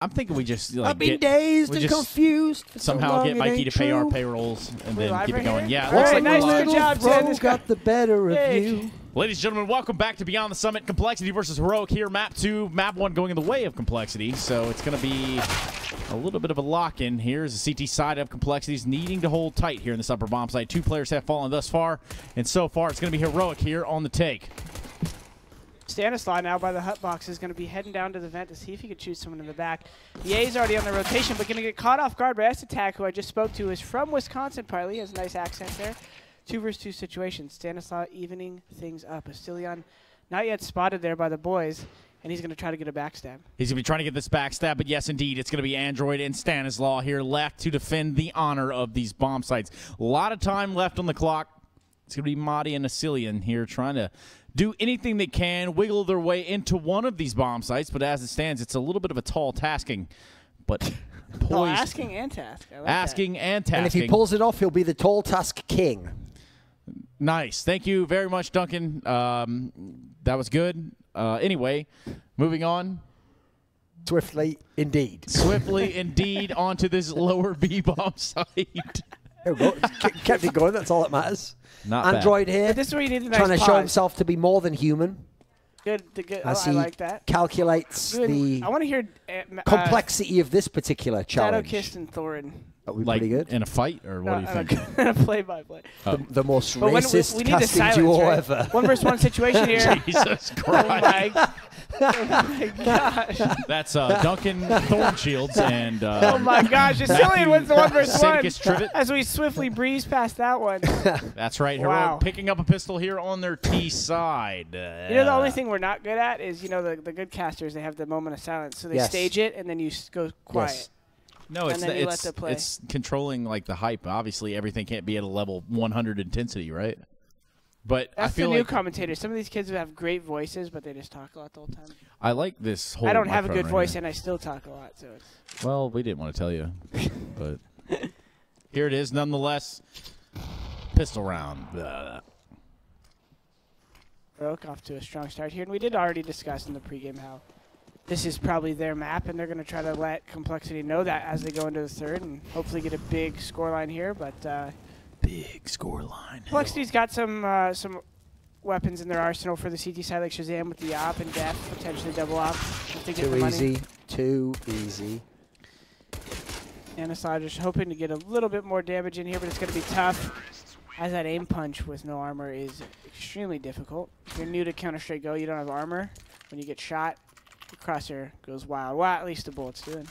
I'm thinking we just like I've been dazed and confused. Somehow get Mikey to pay our payrolls and then keep it going. Yeah, looks like nice little job, Ted. got the better of you. Ladies and gentlemen, welcome back to Beyond the Summit. Complexity versus Heroic here. Map 2, Map 1 going in the way of Complexity. So it's going to be a little bit of a lock-in here as the CT side of Complexity's needing to hold tight here in this upper bomb site. 2 players have fallen thus far, and so far it's going to be Heroic here on the take. Stanislaw now by the hut box is going to be heading down to the vent to see if he could shoot someone in the back. Ye's already on the rotation, but going to get caught off guard by S-Attack, who I just spoke to, is from Wisconsin partly. He has a nice accent there. 2 versus 2 situation. Stanislaw evening things up. Astilion not yet spotted there by the boys, and he's going to try to get a backstab. He's going to be trying to get this backstab, but yes, indeed, it's going to be Android and Stanislaw here left to defend the honor of these bomb sites. A lot of time left on the clock. It's going to be Mahdi and Astilion here trying to do anything they can, wiggle their way into one of these bomb sites, but as it stands, it's a little bit of a tall tasking. But poised. Asking and task. I like asking that. and tasking. And if he pulls it off, he'll be the tall task king. Nice. Thank you very much, Duncan. That was good. Anyway, moving on. Swiftly, indeed. Swiftly, indeed, onto this lower B bomb site. There we go. Kept it going. That's all that matters. Not Android bad. here. But this is where you need a nice trying to pause. show himself to be more than human. Good. I As he like that. calculates Good. the I want to hear complexity of this particular challenge. Shadowkist and Thorin. That would be Like pretty good. in a fight, or what do you think? A play-by-play. The most But when racist we need to casting silence, duo right? ever. 1 versus 1 situation here. Jesus Oh Christ. my gosh. That's Duncan Thornshields and Oh my gosh. Astilion wins the 1 versus 1 Sandicus Trivet. as we swiftly breeze past that one. That's right. Wow. Heroic picking up a pistol here on their T side. You know, the only thing we're not good at is, you know, the good casters, they have the moment of silence. So they Yes. stage it, and then you go quiet. Yes. No, it's and then you let them play. it's controlling like the hype. Obviously, everything can't be at a level 100 intensity, right? But That's I feel the new like commentators. Some of these kids have great voices, but they just talk a lot the whole time. I like this whole. I don't have a good microphone voice, right and I still talk a lot. So it's here. Well, we didn't want to tell you, but here it is, nonetheless. Pistol round. broke off to a strong start here. And we did already discuss in the pregame how this is probably their map, and they're going to try to let Complexity know that as they go into the third and hopefully get a big scoreline here. But Big scoreline. Complexity's got some weapons in their arsenal for the CT side, like Shazam with the op and Death, potentially double op. If they get the money. Too easy. Anasaw just hoping to get a little bit more damage in here, but it's going to be tough, as that aim punch with no armor is extremely difficult. If you're new to Counter-Strike Go, you don't have armor. When you get shot, the crosshair goes wild. Well, at least the bullet's doing.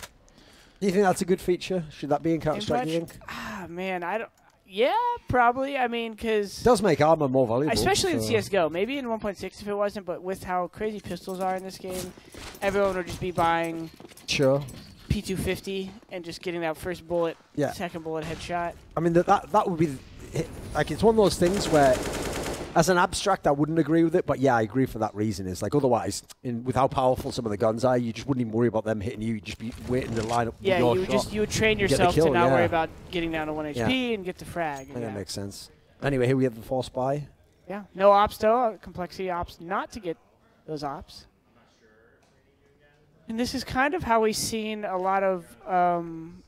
Do you think that's a good feature? Should that be in Counter-Strike, you think? Ah, man, I don't. Yeah, probably. I mean, because It does make armor more valuable. especially in so- CS:GO. Maybe in 1.6 if it wasn't, but with how crazy pistols are in this game, everyone would just be buying Sure. P250 and just getting that first bullet, Yeah. second bullet headshot. I mean, that would be... Like, it's one of those things where, as an abstract, I wouldn't agree with it, but yeah, I agree for that reason. It's like, otherwise, with how powerful some of the guns are, you just wouldn't even worry about them hitting you. You'd just be waiting to line up with Yeah, your you would shot. you would train get the yourself kill, to not yeah. worry about getting down to 1 HP Yeah. and get the frag. I think Yeah. that makes sense. Anyway, here we have the force buy. Yeah, no ops though. Complexity ops not to get those ops. And this is kind of how we've seen a lot of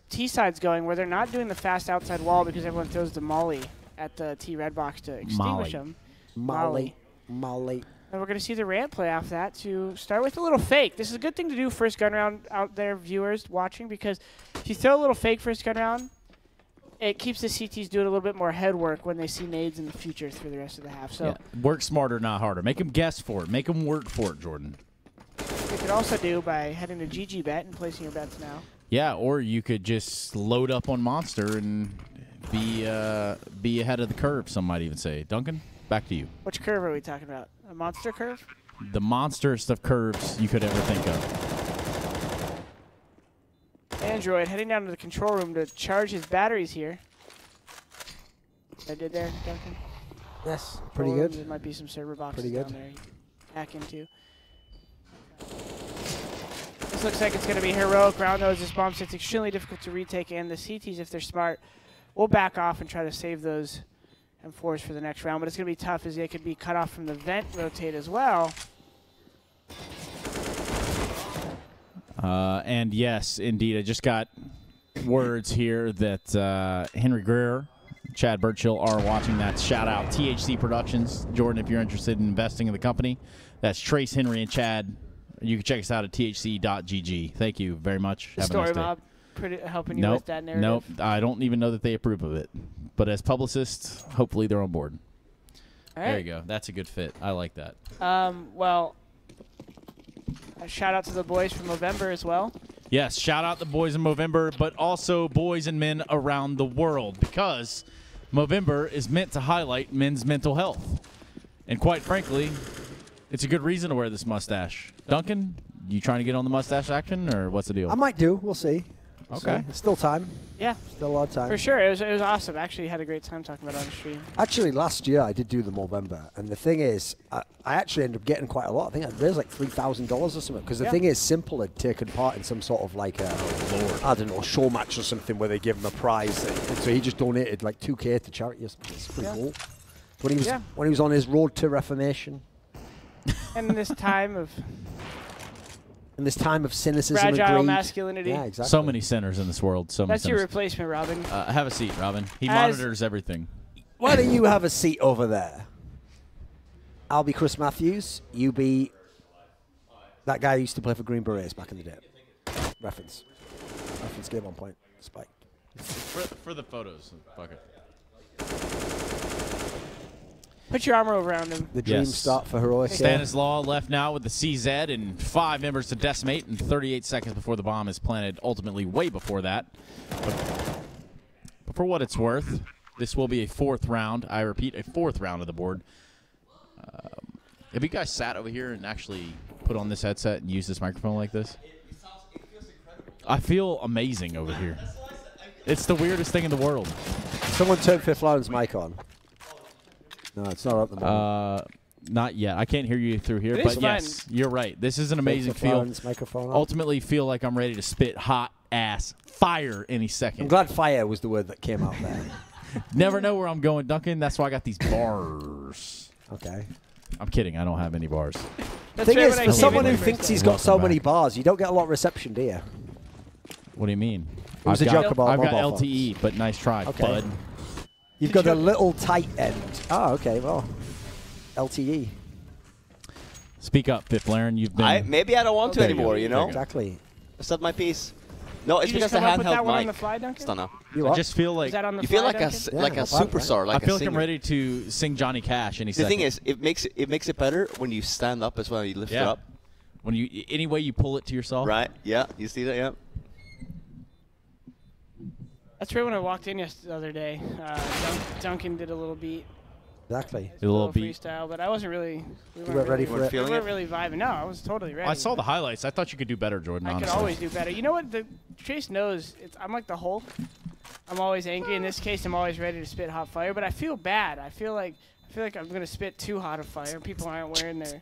T-sides going, where they're not doing the fast outside wall because everyone throws the molly at the T-red box to extinguish them. Molly. And we're going to see the ramp play off that to start with a little fake. This is a good thing to do first gun round out there, viewers watching, because if you throw a little fake first gun round, it keeps the CTs doing a little bit more head work when they see nades in the future through the rest of the half. So Yeah. Work smarter, not harder. Make them guess for it. Make them work for it, Jordan. you could also do by heading to GG Bet and placing your bets now. Yeah, or you could just load up on Monster and be ahead of the curve, some might even say. Duncan, back to you. Which curve are we talking about? A monster curve? The monsterest of curves you could ever think of. Android heading down to the control room to charge his batteries here. I did there, Duncan? Yes, pretty Control room, good. There might be some server boxes Pretty good. down there you can hack into. This looks like it's going to be heroic round, though, as this bomb sit's extremely difficult to retake, and the CTs, if they're smart, will back off and try to save those M4s for the next round. But it's going to be tough, as they could be cut off from the vent rotate as well. And yes, indeed, I just got words here that Henry Greer, Chad Burchill are watching that. Shout out THC Productions. Jordan, if you're interested in investing in the company, that's Trace, Henry, and Chad. You can check us out at thc.gg. Thank you very much. The Have story a nice day. mob helping you with that narrative. Nope. I don't even know that they approve of it. But as publicists, hopefully they're on board. All right. There you go. That's a good fit. I like that. Well, a shout out to the boys from November as well. Yes, shout out the boys in Movember, but also boys and men around the world, because Movember is meant to highlight men's mental health. And quite frankly, it's a good reason to wear this mustache. Duncan, you trying to get on the mustache action, or what's the deal? I might do. We'll see. Okay. It's still time. Yeah. Still a lot of time. For sure. It was awesome. Actually had a great time talking about it on the stream. Actually, last year I did do the Movember, and the thing is, I actually ended up getting quite a lot. I think I raised like $3,000 or something, because the thing is, Simple had taken part in some sort of like I don't know, show match or something where they give him a prize, and so he just donated like $2K to charity. It's pretty cool. When he was on his road to reformation. And in this time of cynicism fragile and greed. masculinity. Yeah, exactly. So many sinners in this world. So many That's your sinners. replacement, Robin. Have a seat, Robin. He monitors everything. Why don't you have a seat over there? I'll be Chris Matthews. You be that guy who used to play for Green Berets back in the day. Reference game on point. Spike. For the photos. Fuck it. Put your armor around him. The dream start for Heroic. Stanislaw left now with the CZ and 5 members to decimate, and 38 seconds before the bomb is planted, ultimately way before that. But for what it's worth, this will be a 4th round. I repeat, a 4th round of the board. Have you guys sat over here and actually put on this headset and used this microphone like this? It feels incredible. I feel amazing over here. It's the weirdest thing in the world. Someone turn Fifflaren's mic on. No, it's not at the moment. Not yet. I can't hear you through here, but yes, you're right. This is an amazing feel. Microphone on. Ultimately, feel like I'm ready to spit hot ass fire any second. I'm glad fire was the word that came out there. Never know where I'm going, Duncan. That's why I got these bars. Okay. I'm kidding. I don't have any bars. The thing is, for someone who thinks he's got so many bars, you don't get a lot of reception, do you? What do you mean? It was a joke about I've got mobile LTE, phones. but nice try, bud. You've got a little tight end. Oh, okay. Well, LTE. Speak up, Fifflaren. You've been. Maybe I don't want to anymore, you know? Exactly. I said my piece. No, it's you because just the come up with that handheld one on mic. the fly, Duncan? Stunna. I just feel like Is that on the You fly, feel like Duncan? a superstar, like I feel a like I'm singer. ready to sing Johnny Cash any The second. thing is, it makes it better when you stand up as well. You lift it up. When you any way you pull it to yourself. Right? Yeah. You see that? Yeah. That's right when I walked in the other day. Duncan did a little beat. Exactly. A little beat. freestyle, but I wasn't really. We weren't ready for it. We weren't really vibing. No, I was totally ready. I saw the highlights. I thought you could do better, Jordan. I could honestly. always do better. You know what? Chase knows. I'm like the Hulk. I'm always angry. In this case, I'm always ready to spit hot fire. But I feel bad. I feel like I'm gonna spit too hot of fire. People aren't wearing their,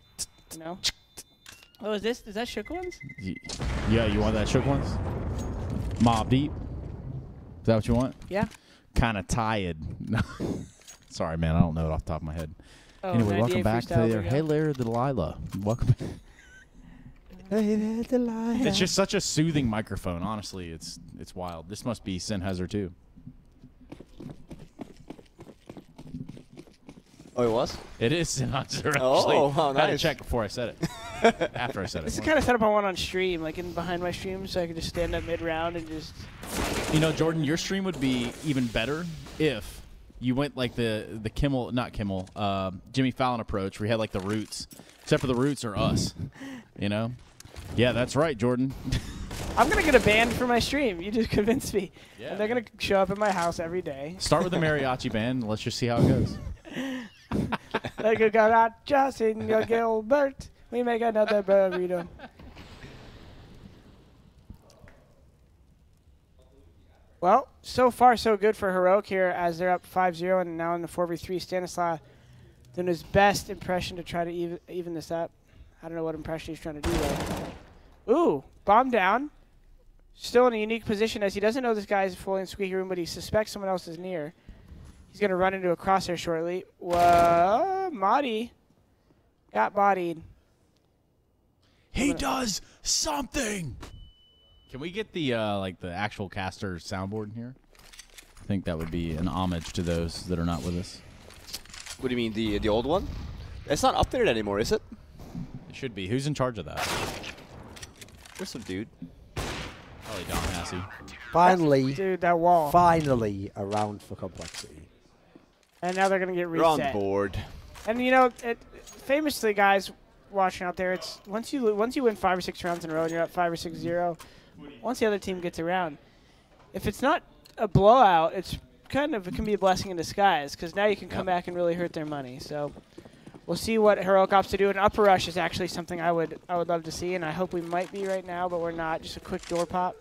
you know. Oh, is that Shook Ones? Yeah, you want that Shook Ones? Mob Deep. Is that what you want? Yeah. Kind of tired. Sorry, man. I don't know it off the top of my head. Oh, Anyway, welcome back to freestyle, Hey There, Delilah. Welcome back. Hey there, Delilah. It's just such a soothing microphone. Honestly, it's wild. This must be Sennheiser too. Oh, it was? It is Sennheiser, actually. Oh, wow, I had to nice. check before I said it. After I said it. This is kind of set up I want on stream, like in behind my stream, so I could just stand up mid-round and just. You know, Jordan, your stream would be even better if you went like the Jimmy Fallon approach, where you had like the Roots, except for the Roots are us. You know? Yeah, that's right, Jordan. I'm gonna get a band for my stream. You just convinced me. Yeah. And they're gonna show up at my house every day. Start with the mariachi band. And let's just see how it goes. Like a garage in your Gilbert. We make another burrito. Well, so far so good for Heroic here as they're up 5-0 and now in the 4v3. Stanislaw doing his best impression to try to even this up. I don't know what impression he's trying to do there. Ooh, bomb down. Still in a unique position as he doesn't know this guy is fully in squeaky room, but he suspects someone else is near. He's going to run into a crosshair shortly. Whoa, Marty got bodied. He does something. Can we get the like the actual caster soundboard in here? I think that would be an homage to those that are not with us. What do you mean, the old one? It's not updated anymore, is it? It should be. Who's in charge of that? There's some dude. Probably Don Massey. Finally, Dude, that wall. finally, a round for complexity. And now they're going to get You're reset. on board. And you know, famously, guys watching out there, it's once you win 5 or 6 rounds in a row and you're up 5 or 6-0, once the other team gets around, if it's not a blowout, it can be a blessing in disguise because now you can come back and really hurt their money. So we'll see what Heroic Ops to do. An upper rush is actually something I would love to see, and I hope we might be right now, but we're not. Just a quick door pop.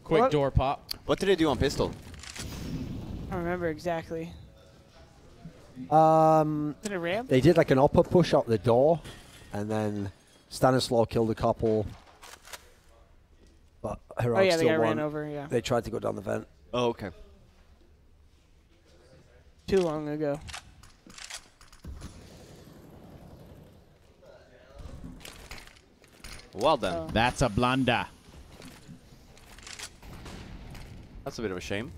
Quick door pop. What did they do on pistol? I don't remember exactly. Did it ramp? They did like an upper push out the door, and then Stanislaw killed a couple. But Heroic Oh yeah, the still guy won. ran over. Yeah, They tried to go down the vent. Oh, okay. too long ago. Well then. Oh. That's a blunder. That's a bit of a shame.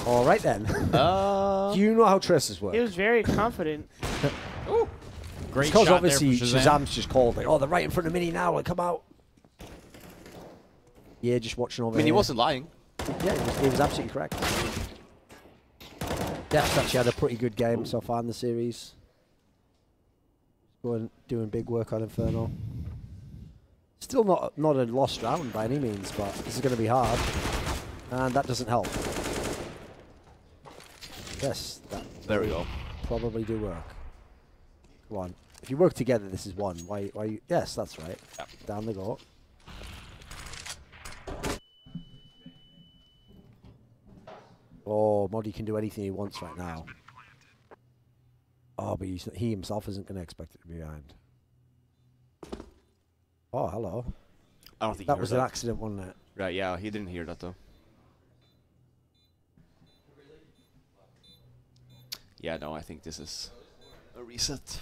All right then. Do you know how traces work? He was very confident. Great Because shot obviously there for Shazam. Shazam's just called like, oh, they're right in front of me now. Like, come out. Yeah, just watching over. I mean, he here. wasn't lying. Yeah, he was absolutely correct. Def's actually had a pretty good game so far in the series. Doing big work on Inferno. Still not a lost round by any means, but this is going to be hard, and that doesn't help. Yes, that There we go. probably do work. Come on, if you work together, this is one. Why you? Yes, that's right. Yep. Down they go. Oh, Moddy can do anything he wants right now. Oh, but he himself isn't going to expect it to be behind. Oh, hello. I don't think That he was heard an that. accident, wasn't it? Right, yeah, he didn't hear that though. Yeah, no, I think this is a reset.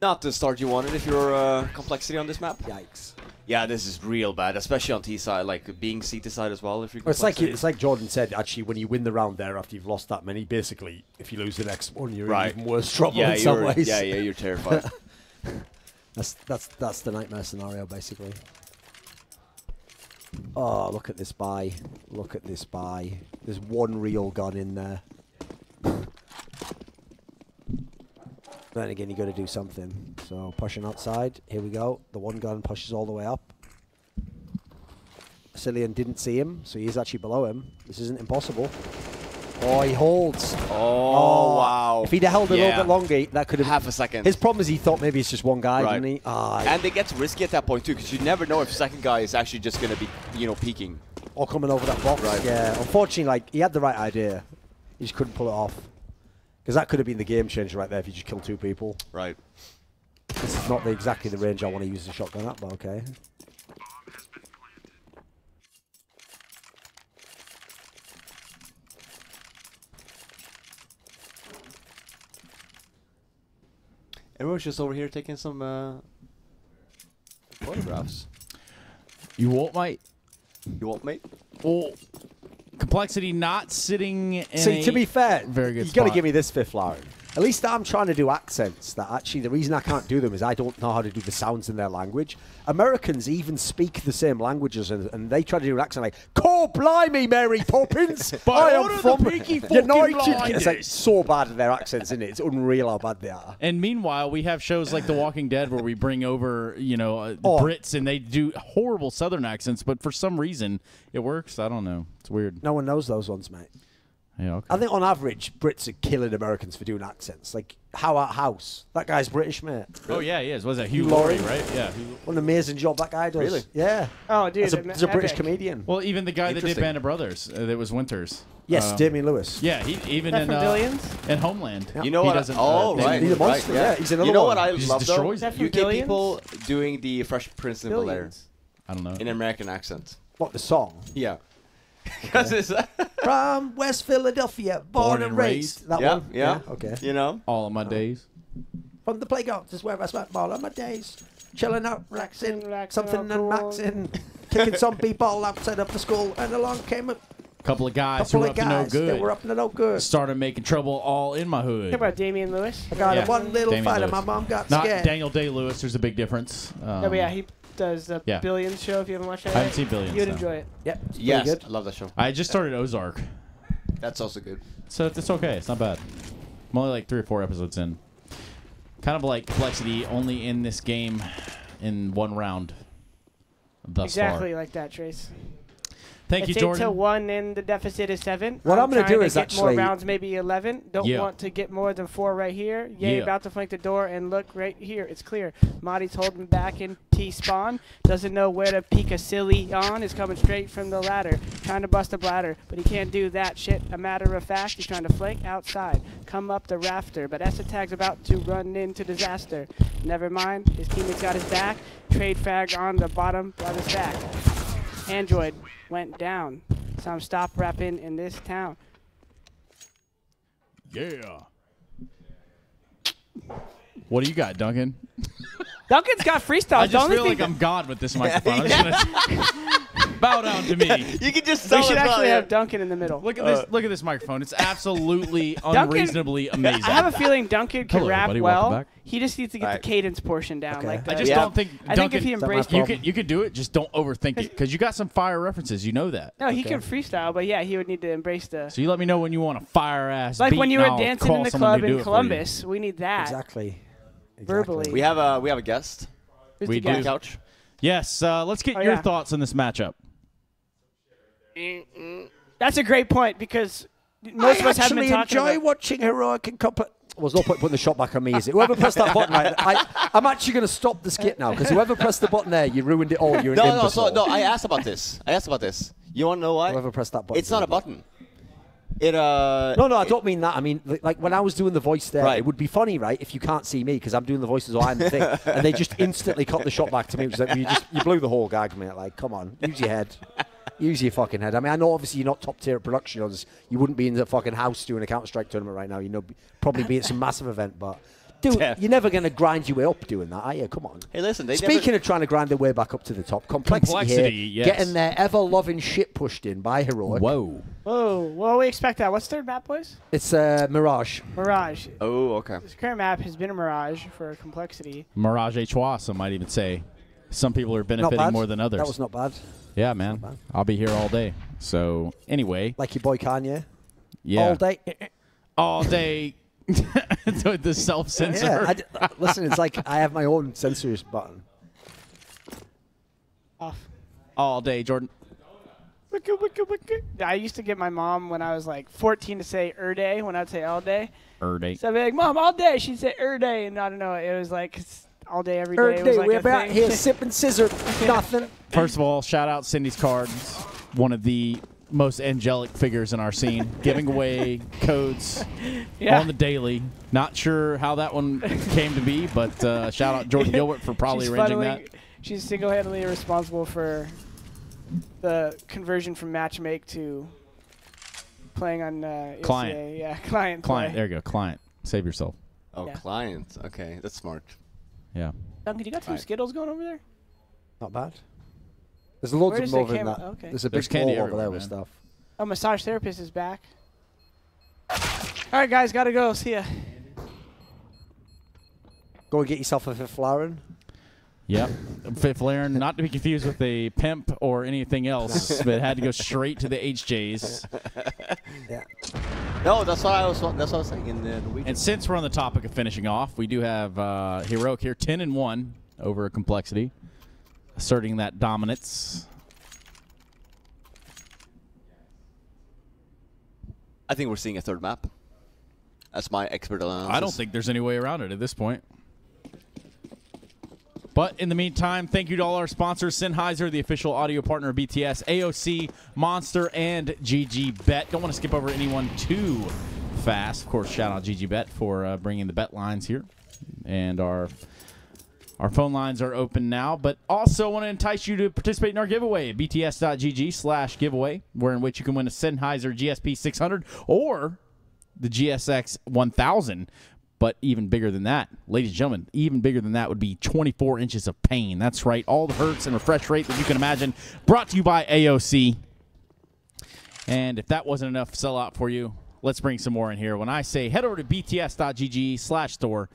Not the start you wanted if you're complexity on this map. Yikes. Yeah, this is real bad, especially on T side, like being CT side as well. If you're Well, complexity. it's like Jordan said, actually, when you win the round there after you've lost that many, basically, if you lose the next one, you're Right. in even worse trouble yeah, in some you're, ways. yeah, you're terrified. That's the nightmare scenario, basically. Oh, look at this buy. Look at this buy. There's one real gun in there. Then again, you got to do something. So pushing outside. Here we go. The one gun pushes all the way up. Cillian didn't see him, so he is actually below him. This isn't impossible. Oh, he holds. Oh, wow. If he'd held a little bit longer, that could have... Half a second. His problem is he thought maybe it's just one guy, Right. didn't he? Ah, And it gets risky at that point too, because you never know if second guy is actually just going to be, peeking. or coming over that box. Right. Yeah, unfortunately, like, he had the right idea. He just couldn't pull it off. Because that could have been the game changer right there if you just killed 2 people. Right. This is not exactly the range I want to use the shotgun at, but okay. Everyone's just over here taking some photographs. You won't, mate? You want, mate? Well, complexity not sitting in See, to be fair, very good you got to spot. give me this, Fifflaren. At least I'm trying to do accents that actually the reason I can't do them is I don't know how to do the sounds in their language. Americans even speak the same languages and they try to do an accent like, "Call blimey, Mary Poppins! By I order am of the from Peaky fucking United." Blinders." It's like so bad at their accents, isn't it? It's unreal how bad they are. And meanwhile, we have shows like The Walking Dead where we bring over, the Oh. Brits and they do horrible Southern accents, but for some reason it works. I don't know. It's weird. No one knows those ones, mate. Yeah, okay. I think on average, Brits are killing Americans for doing accents. Like Howard House, that guy's British, mate. Oh yeah, he is. Was that Hugh Hugh Laurie, Laurie. right? Yeah. What an amazing job that guy does. Really? Yeah. Oh, dude, He's a British epic. comedian. Well, even the guy that did Interesting. Band of Brothers, that was Winters. Yes, Damien Lewis. Yeah, he even That in from Billions? in Homeland. Yeah. You know he what? doesn't, Right. He's a right, monster, yeah. He's another You know one. what I He just love though? destroys That it. from UK Billions? people doing the Fresh Prince of Bel-Air Billions. I don't know. in an American accent. What, the song? Yeah. Because it's From West Philadelphia, born and raised. That yeah, one? yeah. Okay. You know. All of my days. From the playground is where I spent all of my days. Chilling out, relaxing, Relaxing, something all and cool. maxing. Kicking some people outside of the school. And along came a Couple of guys who couple were of up to no guys that good. were up to no good. Started making trouble all in my hood. Talk about Damian Lewis. I got Yeah. in one little Damian fight and Lewis. my mom got Not scared. Daniel Day-Lewis. There's a big difference. No, but yeah, he does the Yeah. Billions show. If you haven't watched that, I haven't yet, seen Billions, You'd no. enjoy it. Yep. It's pretty Yes, good. I love that show. I just started Ozark, That's also good. so it's okay. It's not bad. I'm only like 3 or 4 episodes in. Kind of like complexity, only in this game in one round. Thus Exactly far. like that, Trace. Thank you, It's Jordan. 8-1, and the deficit is 7. What I'm gonna trying do to is get actually- more rounds, maybe 11. Don't Yeah. want to get more than 4 right here. Yay, Yeah. about to flank the door, and look right here. It's clear. Madi's holding back in T-spawn. Doesn't know where to peek a silly on. Is coming straight from the ladder. Trying to bust a bladder, but he can't do that shit. A matter of fact, he's trying to flank outside. Come up the rafter, but Tag's about to run into disaster. Never mind, his teammate's got his back. Trade fag on the bottom of his back. Android went down. Some stop rapping in this town. Yeah. What do you got, Duncan? Duncan's got freestyle. I The just only feel thing like I'm God with this microphone. I'm just gonna bow down to me. You can just we tell should it's not actually here. have Duncan in the middle. Look at this. Look at this microphone. It's absolutely unreasonably amazing. I have a feeling Duncan can Hello, rap everybody. Welcome well. back. He just needs to get Alright. the cadence portion down. Okay. Like I the- just Yeah. don't think I Duncan. think if he Is that my embraced problem? you could do it. Just don't overthink it, because you got some fire references. You know that. No, he can freestyle, but yeah, he would need to embrace the. So you let me know when you want a fire ass. Like beat when you and were I'll dancing call in the someone club to do in it for you. Columbus. We need that. Exactly. Verbally. We have a guest Who's we the do. on the guy? couch. Yes. Let's get Oh, your yeah. thoughts on this matchup. That's a great point because most of us haven't been actually talking enjoy about. watching heroic and complex. Well, there's no point putting the shot back on me, is it? Whoever pressed that button, right, I'm actually going to stop the skit now, because whoever pressed the button there, you ruined it all. You're an No, imbecile. I asked about this. You want to know why? Whoever pressed that button. It's not a button. It No, I don't mean that. I mean, like when I was doing the voice there, Right. it would be funny, right, if you can't see me, because I'm doing the voices, or I'm the thing, and they just instantly cut the shot back to me. It was like, you blew the whole gag, mate. Like, come on, use your head. Use your fucking head. I mean, I know obviously you're not top tier at production. You wouldn't be in the fucking house doing a Counter-Strike tournament right now. You know, probably be at some massive event, but dude, Yeah. you're never going to grind your way up doing that, are you? Come on. Hey, listen. They Speaking of trying to grind their way back up to the top, complexity here, Yes. getting their ever-loving shit pushed in by Heroic. Whoa. Oh, well, we expect that. What's third map, boys? It's Mirage. Mirage. Oh, okay. This current map has been a Mirage for complexity. Mirage Trois, some might even say. Some people are Not benefiting bad. more than others. That was not bad. Yeah, man. I'll be here all day. So, anyway. Like your boy Kanye. Yeah. All day. All day. The self-censor. Yeah, listen, it's like I have my own censors button. Off. All day, Jordan. Wicka, wicka, wicka. I used to get my mom when I was like 14 to say day when I'd say all day. Day. So I'd be like, Mom, all day. She'd say day. And I don't know. It was like all day, every day. Every It day was like we're a about thing. here sipping scissor, nothing. First of all, shout out Cindy's Cards, one of the most angelic figures in our scene, giving away codes Yeah. on the daily. Not sure how that one came to be, but shout out Jordan Gilbert for probably She's arranging funneling- that. She's single-handedly responsible for the conversion from matchmake to playing on Client. ECA. Yeah, client. Client, play. there you go. Client. Save yourself. Oh, Yeah. client. Okay, that's smart. Yeah. Duncan, you got some Right. Skittles going over there? Not bad. There's loads Where of does them it over in came- that. okay. There's a There's big candy bowl over there everywhere, with man. stuff. Oh, massage therapist is back. All right, guys, gotta go. See ya. Go and get yourself a Fifflaren. Yep. Fifflaren, not to be confused with a pimp or anything else, but had to go straight to the HJs. Yeah. No, that's what I was saying in the Norwegian. And since we're on the topic of finishing off, we do have Heroic here 10-1 over complexity, asserting that dominance. I think we're seeing a third map. That's my expert analysis. I don't think there's any way around it at this point. But in the meantime, thank you to all our sponsors, Sennheiser, the official audio partner of BTS, AOC, Monster, and GG Bet. Don't want to skip over anyone too fast. Of course, shout out GG Bet for bringing the bet lines here and our Our phone lines are open now, but also want to entice you to participate in our giveaway at bts.gg/giveaway, in which you can win a Sennheiser GSP 600 or the GSX 1000. But even bigger than that, ladies and gentlemen, even bigger than that would be 24 inches of pain. That's right, all the hertz and refresh rate that you can imagine, brought to you by AOC. And if that wasn't enough sellout for you, let's bring some more in here. When I say head over to bts.gg/store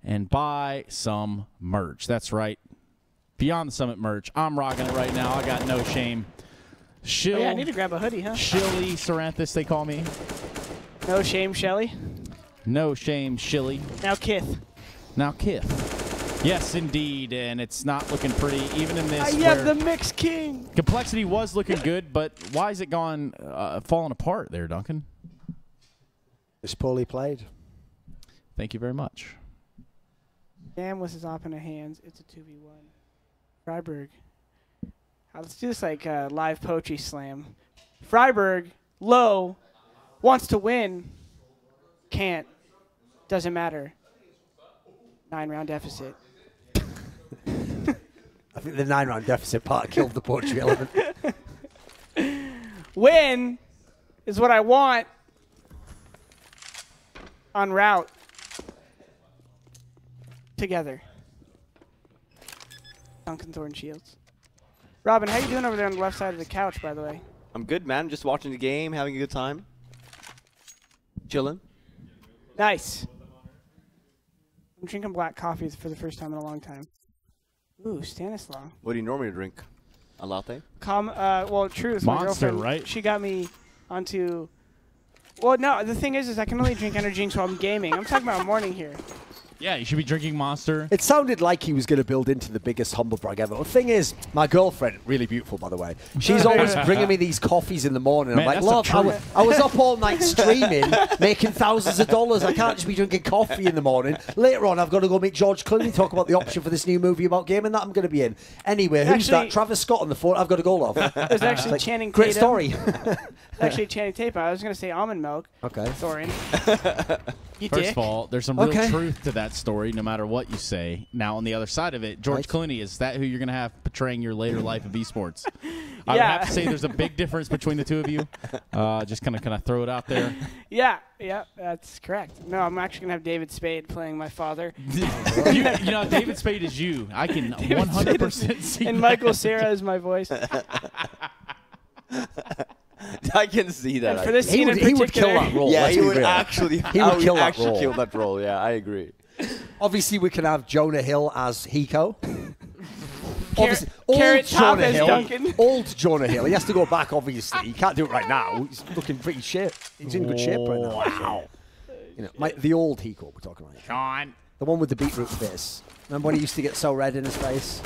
and buy some merch. That's right. Beyond the Summit merch. I'm rocking it right now. I got no shame. Shill, yeah, I need to grab a hoodie, huh? Shilly Saranthus, they call me. No shame, Shelly. No shame, Shilly. Now Kith. Now Kith. Yes, indeed, and it's not looking pretty, even in this. I am the Mix King. compLexity was looking good, but why is it falling apart there, Duncan? It's poorly played. Thank you very much. Damn, with his op in her hands, it's a 2v1. Freiburg. Let's do this like live poetry slam. Freiburg, low, wants to win, can't, doesn't matter. 9-round deficit. I think the 9-round deficit part killed the poetry element. Win is what I want en route. Together. Duncan Thorin Shields. Robin, how you doing over there on the left side of the couch, by the way? I'm good, man. Just watching the game, having a good time. Chilling. Nice. I'm drinking black coffee for the first time in a long time. Ooh, Stanislaw. What do you normally drink? A latte? Well, true. It's my Monster, girlfriend. right? She got me onto... Well, no, the thing is I can only drink energy drinks while I'm gaming. I'm talking about morning here. Yeah, you should be drinking Monster. It sounded like he was going to build into the biggest humble brag ever. The thing is, my girlfriend, really beautiful, by the way, she's always bringing me these coffees in the morning. Man, I'm like, that's love, I was up all night streaming, making thousands of dollars. I can't just be drinking coffee in the morning. Later on, I've got to go meet George Clooney, talk about the option for this new movie about gaming that I'm going to be in. Anyway, who's that? Travis Scott on the phone. I've got to go, love. There's actually like, Channing great Tatum. story. Actually, Channing Tatum. I was going to say almond milk. Okay. Thorin. You First dick. of all, there's some real Okay. truth to that story, no matter what you say. Now, on the other side of it, George Right. Clooney, is that who you're going to have portraying your later life of esports? I would Yeah. have to say there's a big difference between the two of you. Just kind of throw it out there. Yeah, that's correct. No, I'm actually going to have David Spade playing my father. you know, David Spade is you. I can 100% see And that. Michael Cera is my voice. I can see that. And for this He scene would, in he would kill particular, that role. yeah, let's he be would real. actually. He would kill that actually role. kill that role. Yeah, I agree. Obviously, we can have Jonah Hill as Hiko. Obviously, Carrot Top as Hill, Duncan. old Jonah Hill. He has to go back, obviously. He can't do it right now. He's looking pretty shit. He's in good shape right now. Wow. You know, the old Hiko we're talking about. Sean. The one with the beetroot face. Remember when he used to get so red in his face?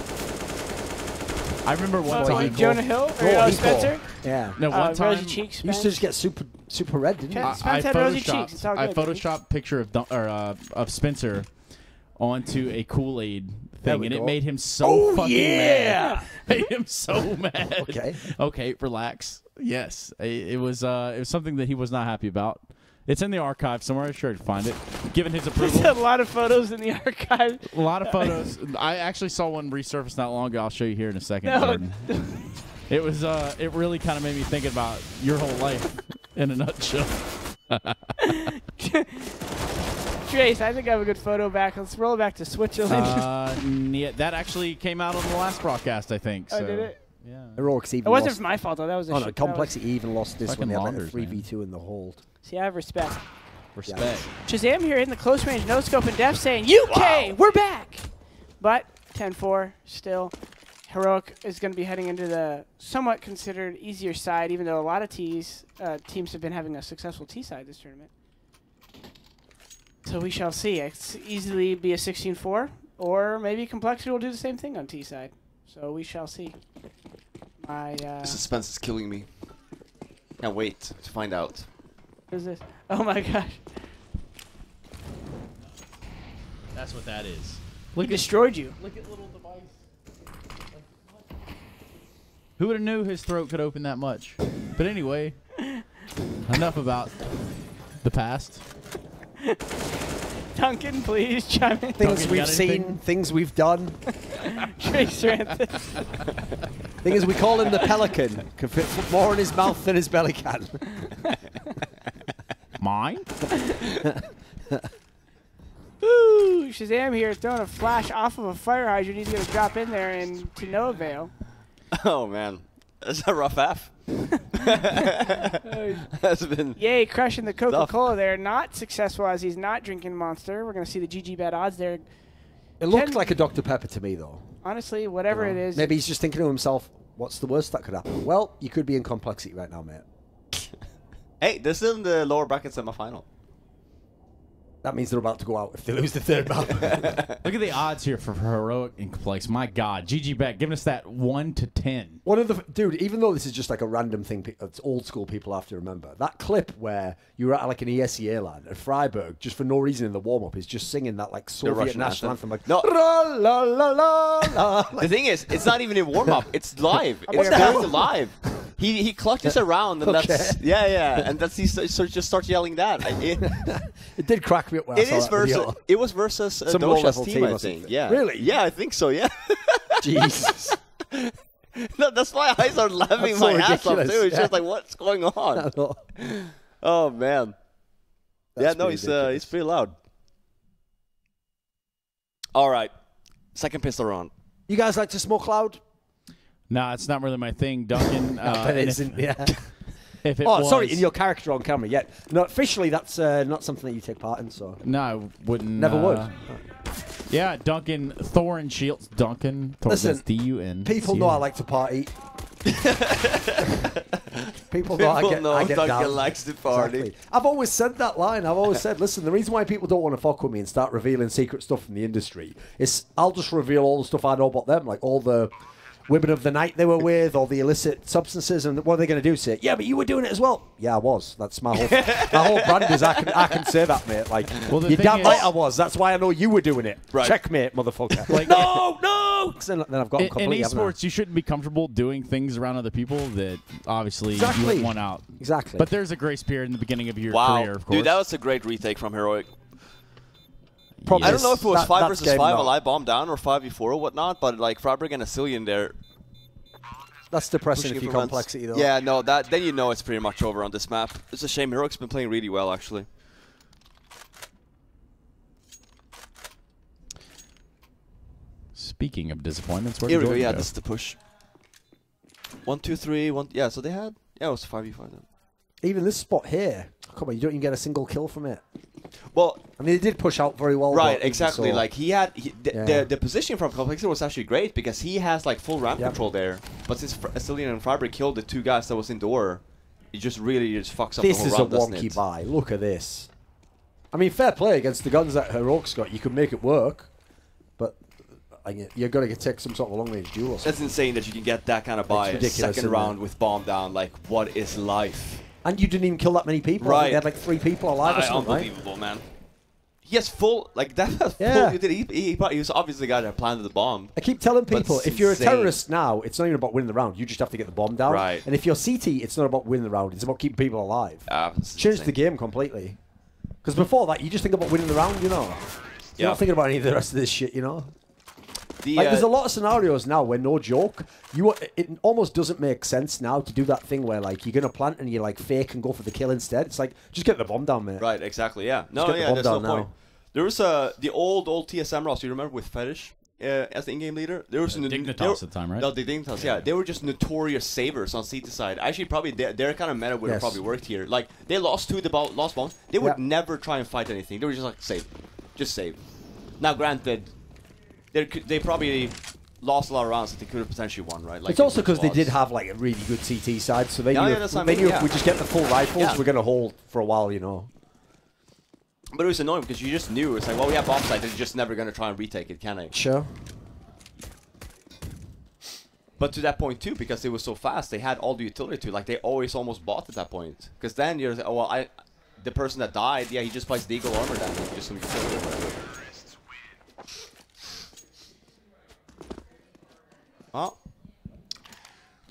I remember one time. Jonah Hill? Or Hiko. Spencer? Yeah. No, one time. Rosy cheeks. He used to just get super red, didn't he? Okay. Spence had rosy cheeks. It's all I good, photoshopped a picture of Spencer onto a Kool-Aid There thing, we and go. it made him so fucking mad. Made him so mad. Okay. Okay, relax. Yes, it was something that he was not happy about. It's in the archive somewhere. I'm sure to find it. Given his There's approval. a lot of photos in the archive. A lot of photos. I actually saw one resurface not long ago. I'll show you here in a second, No. Jordan. It was it really kind of made me think about your whole life in a nutshell. Trace, I think I have a good photo back. Let's roll it back to Switzerland. Yeah, that actually came out on the last broadcast, I think. Oh, So. did it? Yeah. Heroics even It wasn't lost. my fault, though. That was a Oh, no, shit. that was- compLexity even lost this Fucking when they had like a launders, man. 3v2 in the hold. See, I have respect. Respect. Shazam here in the close range, no scope and def saying, UK, we're back! But 10-4 still. Heroic is going to be heading into the somewhat considered easier side, even though a lot of teams have been having a successful T side this tournament. So we shall see. It's easily be a 16-4, or maybe compLexity will do the same thing on T side. So we shall see. The suspense is killing me. Can't wait to find out. What is this? Oh my gosh. That's what that is. He destroyed you. Look at little device. Who would have knew his throat could open that much? But anyway, enough about the past. Duncan, please chime in. Things Duncan, we've got anything? seen, things we've done. Tracer Anthony. Thing is, we call him the Pelican. Can fit more in his mouth than his belly can. Mine? Ooh, Shazam here throwing a flash off of a fire hydrant. He's going to drop in there and to no avail. Oh, man. That's a rough half. That's been... Yay, crushing the Coca-Cola there. Not successful as he's not drinking Monster. We're going to see the GG bet odds there. It looked like a Dr. Pepper to me, though. Honestly, whatever it is. Maybe he's just thinking to himself, what's the worst that could happen? Well, you could be in compLexity right now, mate. Hey, they're still in the lower bracket semifinal. That means they're about to go out if they lose the third map. Look at the odds here for Heroic and complex. My God, GG bet giving us that 1 to 10. One of the dude, even though this is just like a random thing, it's old school people have to remember. That clip where you were at like an ESEA land at Freiburg, just for no reason in the warm up, is just singing that like Soviet Russian national anthem. like No. la la la la la. The thing is, it's not even in warm up. It's live. It's filmed live. He clutches around and that's and that's he just starts yelling that. It did crack me up when I saw that video. It was versus Some Dosha's low-level team, I or think. something. Yeah. Really? Yeah, I think so. Yeah. Jesus. No, that's why I started laughing That's my so ass off too. ridiculous, It's just like, what's going on? Oh man. That's no, he's pretty loud. All right, second pistol round. You guys like to smoke loud? Nah, it's not really my thing, Duncan. But it isn't. Yeah. If it sorry, in your character on camera. Yeah. No, officially, that's not something that you take part in. So. No, I wouldn't. Never would. Yeah, Duncan, Thorin Shields. Duncan, Thorin, Listen, D-U-N. People know I like to party. People know I get Duncan down. likes to party. Exactly. I've always said that line. I've always said, listen, the reason why people don't want to fuck with me and start revealing secret stuff from the industry is I'll just reveal all the stuff I know about them, like all the women of the night they were with, all the illicit substances, and what are they going to do? Say, yeah, but you were doing it as well. Yeah, I was. That's my whole brand is I can say that, mate. Like, well, you're damn right I was. That's why I know you were doing it. Right. Checkmate, motherfucker. Like, no! Then I've got in completely. esports, you shouldn't be comfortable doing things around other people that obviously you wouldn't want out. Exactly. But there's a grace period in the beginning of your career, of course. Dude, that was a great retake from Heroic. Probably I don't know if it was 5 versus 5 no. while I bombed down or 5v4 or whatnot, but like Freiburg and Asilian there. That's depressing if you compLexity, though. Yeah, no, then you know it's pretty much over on this map. It's a shame. Heroic's been playing really well, actually. Speaking of disappointments, where here we go. Yeah, this is the push. 1, 2, 3, 1. Yeah, so they had. Yeah, it was 5v5 then. Even this spot here, come on, you don't even get a single kill from it. Well, I mean, they did push out very well. Right, exactly. So like the position from compLexity was actually great because he has like full ramp control there. But since Asilian and Freiburg killed the 2 guys that was indoor, it just really fucks up the whole round, doesn't it? This is a wonky buy. Look at this. I mean, fair play against the guns that Heroic's got. You could make it work, but you're going to take some sort of a long-range duel. That's insane that you can get that kind of buy second round with bomb down. Like, what is life? And you didn't even kill that many people. Right. They had like 3 people alive or something, unbelievable, man. He has full, like, that full, he was obviously the guy that planted the bomb. I keep telling people, if you're a insane. terrorist now, it's not even about winning the round. You just have to get the bomb down. Right. And if you're CT, it's not about winning the round. It's about keeping people alive. Change the game completely. Because before that, you just think about winning the round, you know. You're not thinking about any of the rest of this shit, you know. There's a lot of scenarios now where, no joke, it almost doesn't make sense now to do that thing where like you're gonna plant and you like fake and go for the kill instead. It's like just get the bomb down, mate. Right, exactly. Yeah. No, yeah, there's no point. There was the old TSM roster. You remember with Fetish as the in-game leader? There was Dignitas at the time, right? No, the Dignitas. Yeah, they were just notorious savers on CT side. Actually, probably their kind of meta would have probably worked here. Like they lost 2 lost bombs. They would never try and fight anything. They were just like save, just save. Now, granted. They probably lost a lot of rounds that they could have potentially won, right? Like it's also because they did have like a really good CT side, so they knew, if we just get the full rifles, we're going to hold for a while, you know. But it was annoying because you just knew, it's like, well, we have bomb site, they're just never going to try and retake it, can they? Sure. But to that point too, because it was so fast, they had all the utility too. Like they always almost bought at that point. Because then you're like, oh, well, the person that died, yeah, he just plays the Eagle armor down, and just some utility or whatever. Oh.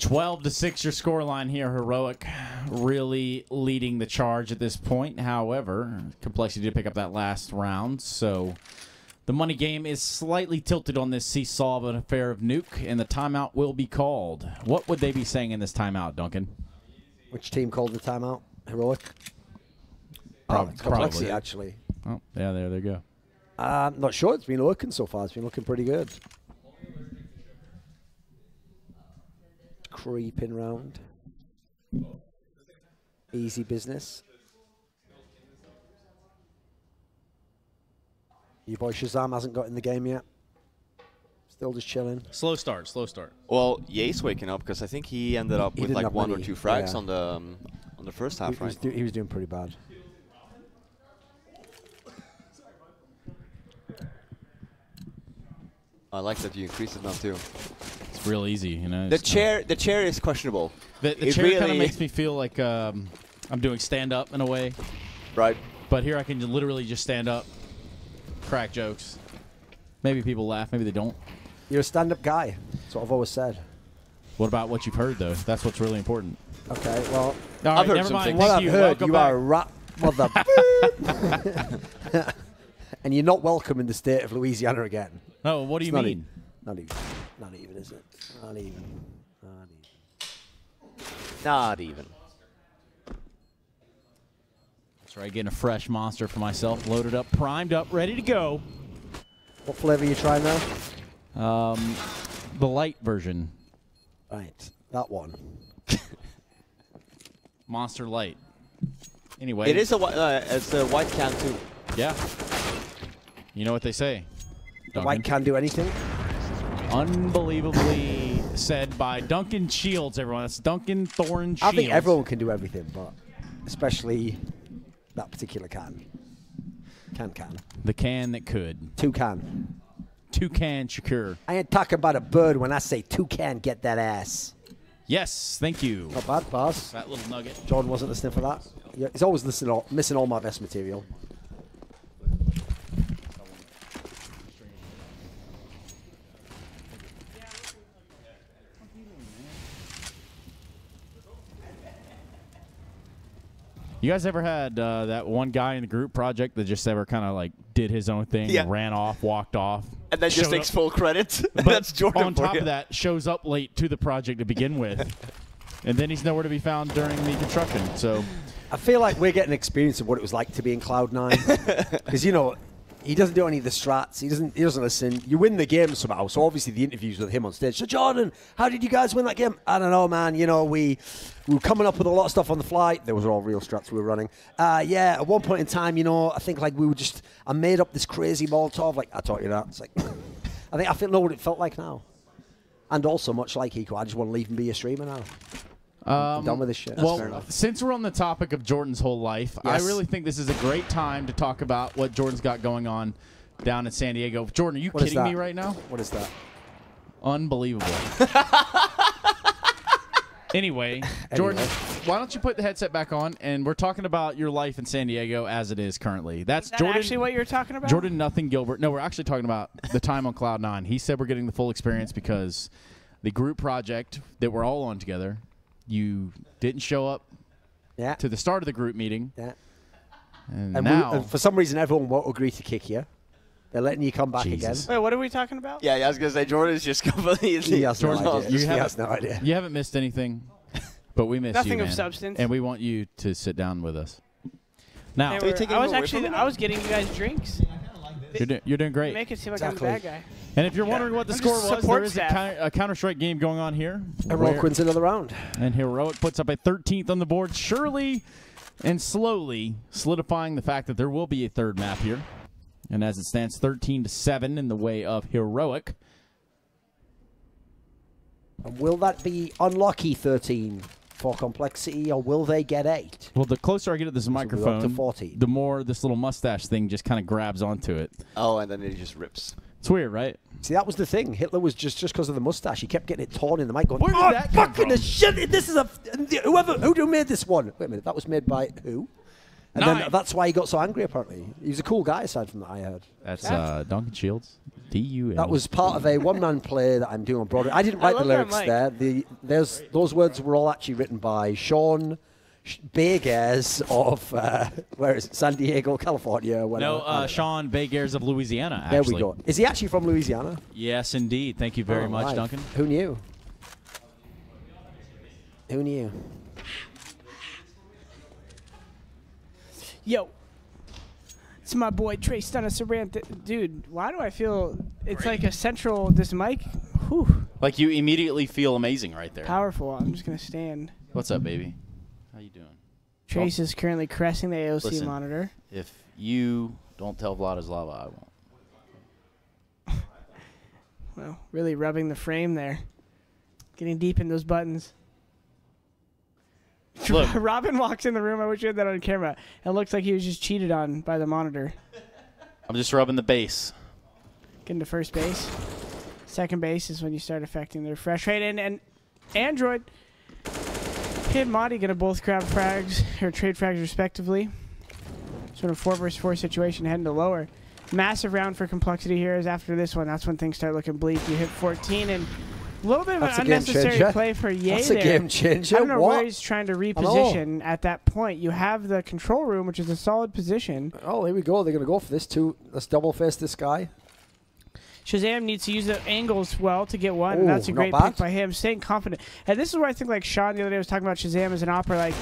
12-6 your scoreline here, Heroic. really leading the charge at this point. However, compLexity did pick up that last round, so the money game is slightly tilted on this seesaw of an affair of Nuke, and the timeout will be called. What would they be saying in this timeout, Duncan? Which team called the timeout? Heroic? Probably. compLexity, actually. Oh, yeah, there they go. I'm not sure. It's been looking so far. It's been looking pretty good. Creeping round. Easy business. Your boy Shazam hasn't got in the game yet. Still just chilling. Slow start, slow start. Well, Ye's waking up because I think he ended up with like 1 or 2 frags on the first half, right? He was doing pretty bad. I like that you increased it now too. It's real easy, you know. The chair is questionable. The chair really kind of makes me feel like I'm doing stand up in a way. Right. But here I can literally just stand up, crack jokes. Maybe people laugh, maybe they don't. You're a stand-up guy. That's what I've always said. What about what you've heard, though? That's what's really important. Okay, well, All right, heard never some mind. things. what Thank I've you. heard, Welcome you back. are a rat mother. And you're not welcome in the state of Louisiana again. Oh, what do you mean? Not even, is it? Not even. Not even. That's right, getting a fresh monster for myself, loaded up, primed up, ready to go. What flavor are you trying now? The light version, Right, that one. Monster Light. Anyway, It is it's a white can too. Yeah. You know what they say. The white can do anything. Unbelievably said by Duncan Shields, everyone. That's Duncan Thorin Shields. I think everyone can do everything, but especially that particular can. Can. The can that could. Toucan. Toucan Shakur. I ain't talking about a bird when I say toucan, get that ass. Yes, thank you. Not bad, boss. That little nugget. Jordan wasn't listening for that. Yeah, he's always missing all my best material. You guys ever had that one guy in the group project that just ever kind of like did his own thing, Yeah. ran off, walked off, And then just showed takes up- full credit. But That's Jordan on for top you. of that, shows up late to the project to begin with, and then he's nowhere to be found during the construction. So I feel like we're getting experience of what it was like to be in Cloud9. Because, you know, he doesn't do any of the strats. He doesn't listen. You win the game somehow. So obviously the interviews with him on stage. So Jordan, how did you guys win that game? I don't know, man. You know, we were coming up with a lot of stuff on the fly. Those were all real strats we were running. Yeah, at one point in time, you know, I think like I made up this crazy Molotov. Like, I taught you that. It's like, I know what it felt like now. And also, much like Hiko, I just want to leave and be a streamer now. I'm done with this shit. Well, since we're on the topic of Jordan's whole life, Yes. I really think this is a great time to talk about what Jordan's got going on down in San Diego. Jordan, are you What is kidding me that? right now? What is that? Unbelievable. Anyway, Jordan, why don't you put the headset back on? And we're talking about your life in San Diego as it is currently. That's Is that Jordan. actually what you're talking about? Jordan Nothing Gilbert. No, we're actually talking about the time on Cloud9. He said we're getting the full experience because the group project that we're all on together, you didn't show up Yeah. to the start of the group meeting. Yeah. And And now, for some reason, everyone won't agree to kick you. They're letting you come back Jesus. again. Wait, what are we talking about? Yeah, I was going to say, Jordan is just completely... He has no Jordan, idea. you He haven't- has no idea. you haven't missed anything, but we miss Nothing you, of man. substance. And we want you to sit down with us. Now, They Are you were- taking I him was away actually from him? I was getting you guys drinks. you're doing great. Make it seem like Exactly. I'm the bad guy. And if you're wondering what the I'm score just was, support there is staff. a Counter-Strike game going on here. Heroic where- wins another round. And Heroic puts up a 13th on the board, surely and slowly solidifying the fact that there will be a third map here. And as it stands, 13-7 in the way of Heroic. And will that be unlucky 13 for compLexity, or will they get 8? Well, the closer I get to this we'll go up to microphone, 14. the more this little mustache thing just kind of grabs onto it. Oh, and then it just rips. It's weird, right? See, that was the thing. Hitler was just because of the mustache. He kept getting it torn in the mic going, Where did "Oh, that come fucking from?" shit, this is who made this one? Wait a minute, that was made by who? And Nine. then that's why he got so angry, apparently. He was a cool guy, aside from that, I heard. That's Duncan Shields. D-U-L. That was part of a one-man play that I'm doing on Broadway. I didn't write the love that lyrics mic. there. Those words were all actually written by Sean Beggars of, where is it, San Diego, California? No, Sean Beggars of Louisiana, actually. There we go. Is he actually from Louisiana? Yes, indeed. Thank you very much, right. Duncan. Who knew? Who knew? Yo. It's my boy Trey Stunna Sarantha. Dude, why do I feel it's like a central, this mic? Whew. Like you immediately feel amazing right there. Powerful. I'm just going to stand. What's up, baby? How you doing? Trace is currently caressing the AOC Listen, monitor. If you don't tell Vladislava, I won't. Well, really rubbing the frame there. Getting deep in those buttons. Look. Robin walks in the room. I wish you had that on camera. It looks like he was just cheated on by the monitor. I'm just rubbing the base. Getting to first base. Second base is when you start affecting the refresh rate. And Android and Madi going to both grab frags, or trade frags respectively. Sort of 4 versus 4 situation heading to lower. Massive round for compLexity here is after this one. That's when things start looking bleak. You hit 14 and a little bit of an unnecessary play for Ye That's there. a game changer. I don't know what? where he's trying to reposition at that point. You have the control room, which is a solid position. Oh, here we go. They're going to go for this too. Let's double face this guy. Shazam needs to use the angles well to get one. Ooh, And that's a not great bad. pick by him, staying confident. And this is where I think like Sean the other day was talking about Shazam as an opera. Like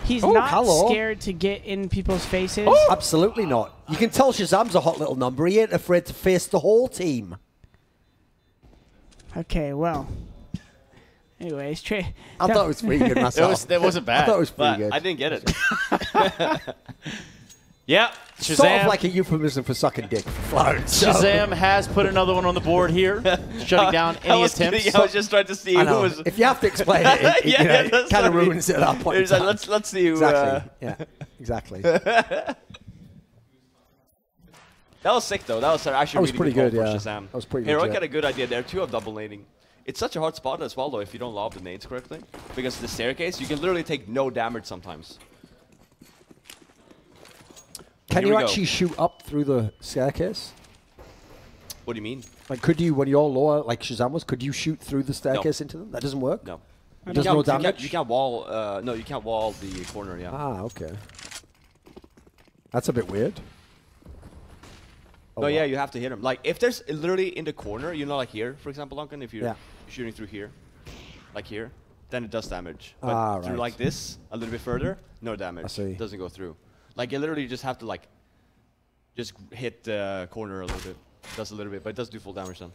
he's not scared to get in people's faces. Oh, absolutely not. You can tell Shazam's a hot little number. He ain't afraid to face the whole team. Okay, well. Anyways, Trey. I thought it was pretty good myself. That wasn't bad. I thought it was pretty good. I didn't get it. Yeah, Sort Shazam. of like a euphemism for sucking dick. Shazam has put another one on the board here, shutting down any attempts. I was just trying to see who was. If you have to explain it, it kind of ruins it at that point. Like, let's see who. Exactly. Yeah, exactly. That was sick though. That was actually That was really pretty good good, call yeah. for Shazam. That was pretty Heroic legit. had a good idea there too of double nading. It's such a hard spot as well though if you don't lob the nades correctly, because the staircase you can literally take no damage sometimes. Can Here you we go. actually shoot up through the staircase? What do you mean? Like, could you, when you're lower, like Shazam was, could you shoot through the staircase into them? That doesn't work? No. Does no damage? You can't wall. No, you can't wall the corner. Yeah. Ah, okay. That's a bit weird. Oh, No, wow. yeah, you have to hit him. Like, if there's literally in the corner, you know, like here, for example, Duncan, if you're Yeah. shooting through here, like here, then it does damage. But through right. like this, a little bit further, no damage. I see. It doesn't go through. Like, you literally just have to, like, just hit the corner a little bit. It does a little bit, but it does do full damage then.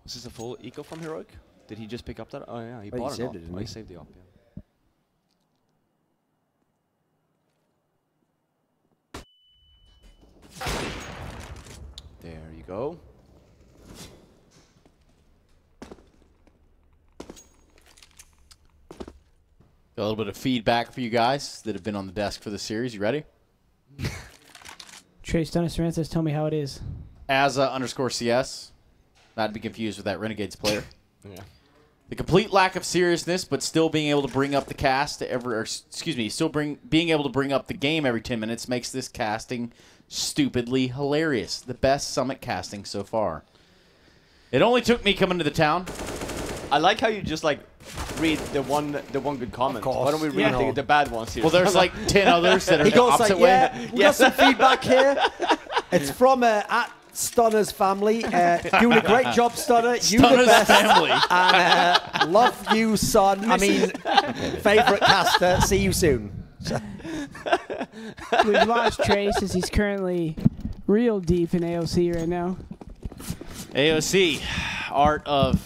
Was this a full eco from Heroic? Did he just pick up that? Oh, yeah, he bought it saved off. it, didn't Oh, he? he saved the op, yeah. There you go. Got a little bit of feedback for you guys that have been on the desk for the series. You ready? Trey Stunna Sarantha says, tell me how it is. Asa_CS. Not to be confused with that Renegades player. Yeah. The complete lack of seriousness, but still being able to bring up the cast being able to bring up the game every 10 minutes makes this casting stupidly hilarious. The best Summit casting so far. It only took me coming to the town. I like how you just like read the one good comment. course. Why don't we read Yeah. the bad ones here? Well, there's like 10 others that are He the goes opposite like, way. yeah, we got some feedback here. It's from at Stunner's family. Doing a great job, Stunner. You the Stunner's best. family. And love you, son. I mean, favorite caster. See you soon. We've lost Trace as he's currently real deep in AOC right now. AOC, art of...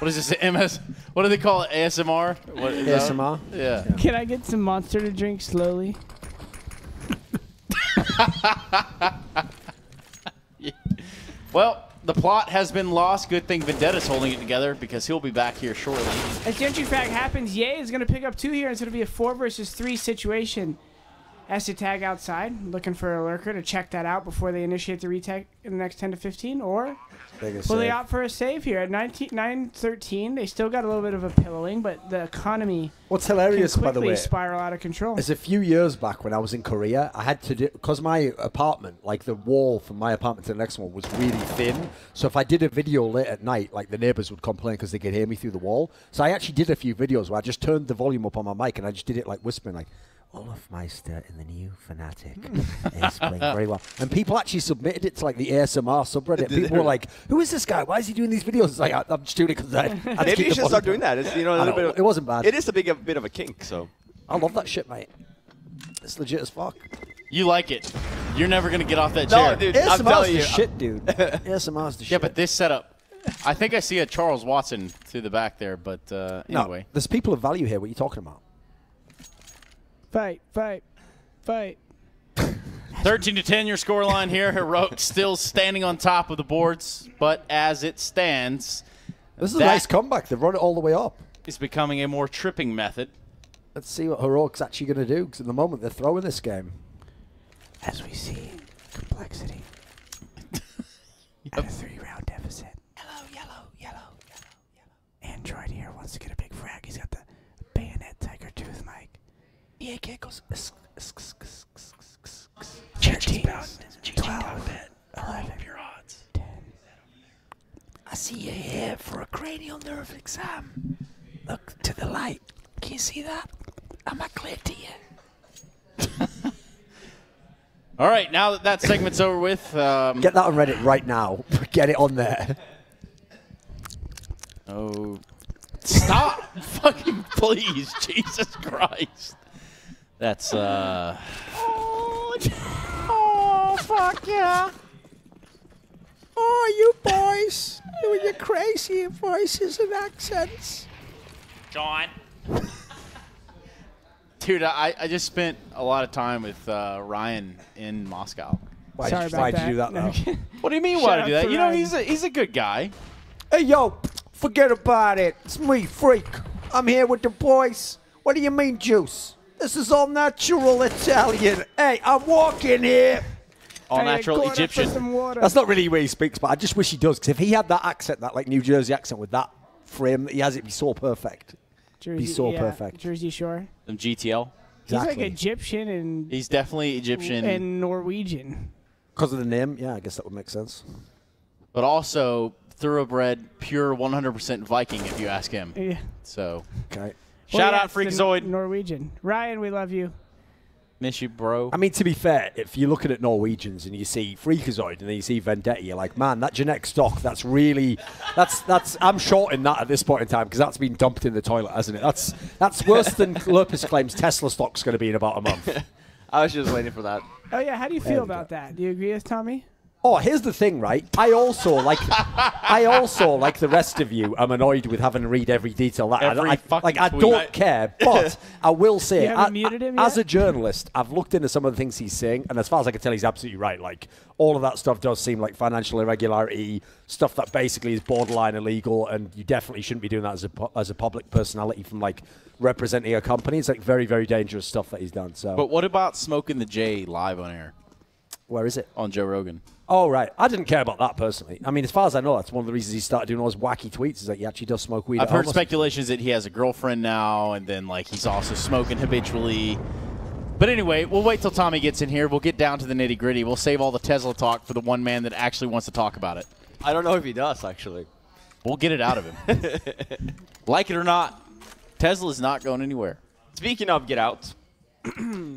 What is this? MS? What do they call it? ASMR? What, is that- ASMR? Yeah. Can I get some monster to drink slowly? Well, the plot has been lost. Good thing Vendetta's holding it together because he'll be back here shortly. As Gentry Frag happens, Ye is going to pick up 2 here. It's going to be a 4 versus 3 situation. Tag outside, looking for a lurker to check that out before they initiate the retake in the next 10 to 15, or will they opt for a save here at 9-13? They still got a little bit of a pillowing, but the economy What's hilarious, can by the quickly way, spiral out of control. is a few years back when I was in Korea, I had to do, because my apartment, like the wall from my apartment to the next one was really thin, so if I did a video late at night, like the neighbors would complain because they could hear me through the wall. So I actually did a few videos where I just turned the volume up on my mic and I just did it like whispering, like, Olaf Meister in the new Fnatic is playing very well. And people actually submitted it to like the ASMR subreddit. People were like, who is this guy? Why is he doing these videos? It's like, I'm just doing it because Maybe you should start doing that. It's, you know, a little bit of, it wasn't bad. It is a bit of a kink, so. I love that shit, mate. It's legit as fuck. You like it. You're never going to get off that chair. No, dude, I'm telling you. ASMR's the shit, dude. ASMR's the shit. Yeah, but this setup, I think I see a Charles Watson through the back there, but anyway. No, there's people of value here. What are you talking about? Fight, fight, fight. 13-10 your scoreline here. Heroic still standing on top of the boards, but as it stands, this is a nice comeback. They've run it all the way up. It's becoming a more tripping method. Let's see what Heroic's actually going to do, because at the moment they're throwing this game. As we see, compLexity at a 3-round deficit. Yellow. Android here wants to get a big frag. He's got the bayonet tiger tooth mic. EAK goes 13, 12, 11, your odds. 10. I see you here for a cranial nerve exam. Look to the light. Can you see that? Am I clear to you? All right, now that that segment's over with. Get that on Reddit right now. Get it on there. Oh, stop! Fucking please, Jesus Christ. That's Oh, fuck yeah. Oh, you boys. You with your crazy voices and accents. John. Dude, I just spent a lot of time with Ryan in Moscow. Why'd Sorry you about that. do that now? What do you mean, Shout why to out do that? to You know, Ryan. he's a good guy. Hey, yo, forget about it. It's me, Freak. I'm here with the boys. What do you mean, Juice? This is all natural Italian. Hey, I'm walking here. All Hey, natural going up for Egyptian. some water. That's not really the way he speaks, but I just wish he does, because if he had that accent, that like New Jersey accent with that frame that he has, it'd be so perfect. Jersey, so perfect. Jersey Shore. Some GTL. He's like Exactly. Egyptian and He's definitely Egyptian, and Norwegian. Because of the name, yeah, I guess that would make sense. but also thoroughbred, pure 100% Viking, if you ask him. Yeah. So, Okay. shout yeah, out it's the Freakazoid. Norwegian. Ryan, we love you. Miss you, bro. I mean, to be fair, if you're looking at Norwegians and you see Freakazoid and then you see Vendetta, you're like, man, that genetic stock, that's really, that's. I'm shorting that at this point in time because that's been dumped in the toilet, hasn't it? That's worse than Lurpus claims Tesla stock's going to be in about a month. I was just waiting for that. Oh, yeah. How do you feel about that? Do you agree with Tommy? Oh, here's the thing, right? I also, like the rest of you, I'm annoyed with having to read every detail. That Every I fucking tweet. don't care, but I will say, You haven't muted him as yet? a journalist, I've looked into some of the things he's saying, and as far as I can tell, he's absolutely right. Like, all of that stuff does seem like financial irregularity, stuff that basically is borderline illegal, and you definitely shouldn't be doing that as a public personality from, like, representing a company. It's, like, very, very dangerous stuff that he's done. So, But what about smoking the J live on air where is it? on Joe Rogan? Oh, right. I didn't care about that personally. I mean, as far as I know, that's one of the reasons he started doing all those wacky tweets is that he actually does smoke weed. I've at heard home. speculations that he has a girlfriend now, and then like he's also smoking habitually. But anyway, we'll wait till Tommy gets in here. We'll get down to the nitty gritty. We'll save all the Tesla talk for the one man that actually wants to talk about it. I don't know if he does, actually. We'll get it out of him. Like it or not, Tesla's not going anywhere. Speaking of get out,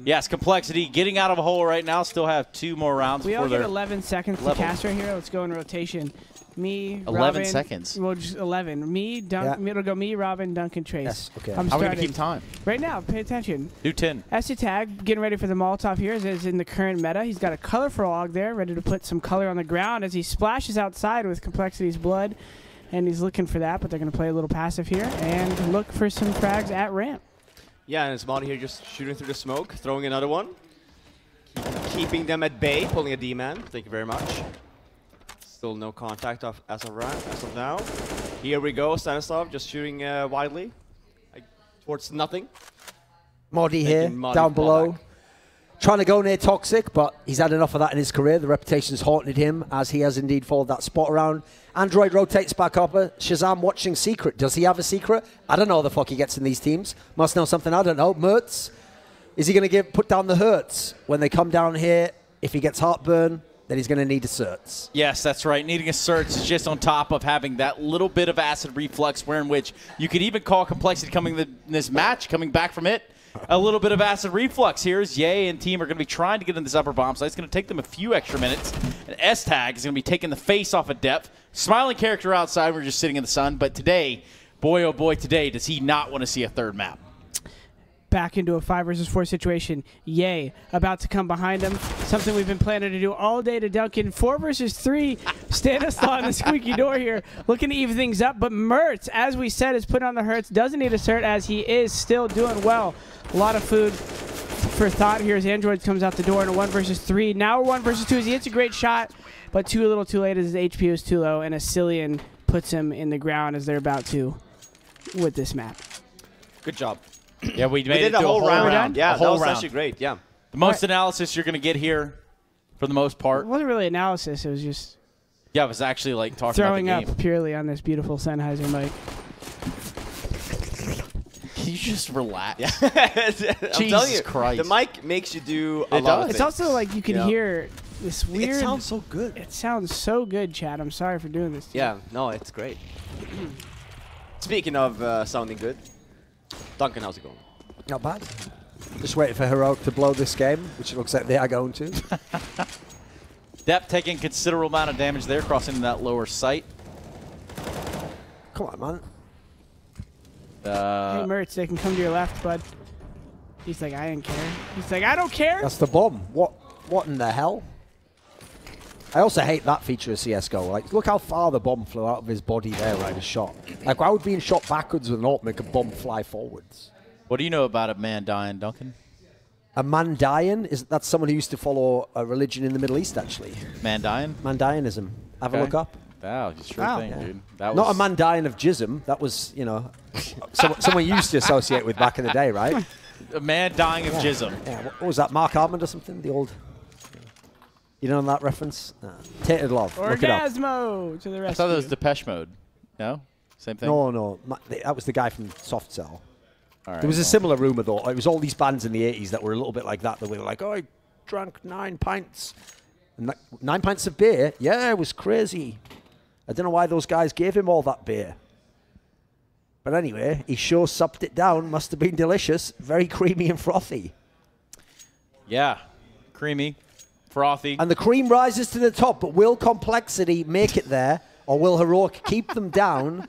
Yes, compLexity getting out of a hole right now. Still have 2 more rounds We all before get they're 11 seconds to level. cast right here. Let's go in rotation. Me, 11 Robin, seconds. Well, just 11. Me, it'll go me, Robin, Duncan, Trace. Yes, okay. I'm How are we going starting to keep time? right now. Pay attention. Do 10. Tag getting ready for the Molotov here as in the current meta. He's got a colorful og there, ready to put some color on the ground as he splashes outside with compLexity's blood. And he's looking for that, but they're going to play a little passive here and look for some frags at ramp. yeah, and it's Monty here just shooting through the smoke, throwing another one. Keeping them at bay, pulling a D-man. Thank you very much. Still no contact as of now. Here we go, Stanislav just shooting widely towards nothing. Moddy here, Moddy down below. fallback. trying to go near Toxic, but he's had enough of that in his career. The reputation's haunted him, as he has indeed followed that spot around. Android rotates back up. Shazam watching Secret. Does he have a secret? I don't know what the fuck he gets in these teams. Must know something I don't know. Mertz, is he going to put down the hurts when they come down here? If he gets heartburn, then he's going to need a certs. Yes, that's right. Needing a certs is just on top of having that little bit of acid reflux, where in which you could even call complexity coming in this match, coming back from it. A little bit of acid reflux here as Ye and team are going to be trying to get in this upper bomb site. It's going to take them a few extra minutes. And S-Tag is going to be taking the face off of depth. Smiling character outside. We're just sitting in the sun. But today, boy, oh boy, today, does he not want to see a third map. Back into a 5 versus 4 situation. Ye about to come behind him. Something we've been planning to do all day to Duncan. 4 versus 3. Stanislaw on the squeaky door here, looking to even things up. But Mertz, as we said, is put on the hurts. Doesn't need a cert as he is still doing well. A lot of food for thought here as Android comes out the door in a 1 versus 3. Now we're 1 versus 2 as he hits a great shot, but too little too late as his HP was too low, and Asilian puts him in the ground as they're about to with this map. Good job. Yeah, we made did it a to whole round. Yeah, a whole that was round. actually great. Yeah. The most analysis you're going to get here, for the most It part. wasn't really analysis. It was just Yeah, it was actually like talking throwing about the up game. purely on this beautiful Sennheiser mic. Can you just relax? Yeah. I'm Jesus telling you, Christ. the mic makes you do a It lot of does. things. It's also like you can Yeah. hear this weird. It sounds so good. It sounds so good, Chad. I'm sorry for doing this to you. Yeah, no, it's great. Speaking of sounding good, Duncan, how's it going? Not bad. Just waiting for Heroic to blow this game, which it looks like they are going to. Depth taking considerable amount of damage there, crossing into that lower sight. Come on, man. Hey, Mertz, they can come to your left, bud. He's like, I didn't care. He's like, I don't care. That's the bomb. What in the hell? I also hate that feature of CSGO. Like, look how far the bomb flew out of his body there when it was shot. Like, why would being shot backwards with an ult make a bomb fly forwards? What do you know about a man dying, Duncan? A Mandaean? That's someone who used to follow a religion in the Middle East, actually. Man dying? Mandaeanism. Have a Okay. look up. Wow, sure Wow. thing, Yeah. dude. That Not was a Mandaean of jism. That was, you know, someone you used to associate with back in the day, right? a man dying of jism. Yeah, what was that? Mark Armand or something? The old... You know that reference? Tainted Love. Look it up. Orgasmo to the I rescue. thought that was Depeche Mode. No? Same thing? No. That was the guy from Soft Cell. All right, There was a well. similar rumor, though. It was all these bands in the 80s that were a little bit like that. That were like, oh, I drank 9 pints. And 9 pints of beer? Yeah, it was crazy. I don't know why those guys gave him all that beer. But anyway, he sure supped it down. Must have been delicious. Very creamy and frothy. Yeah. Creamy. Frothy. And the cream rises to the top, but will complexity make it there? Or will Heroic keep them down?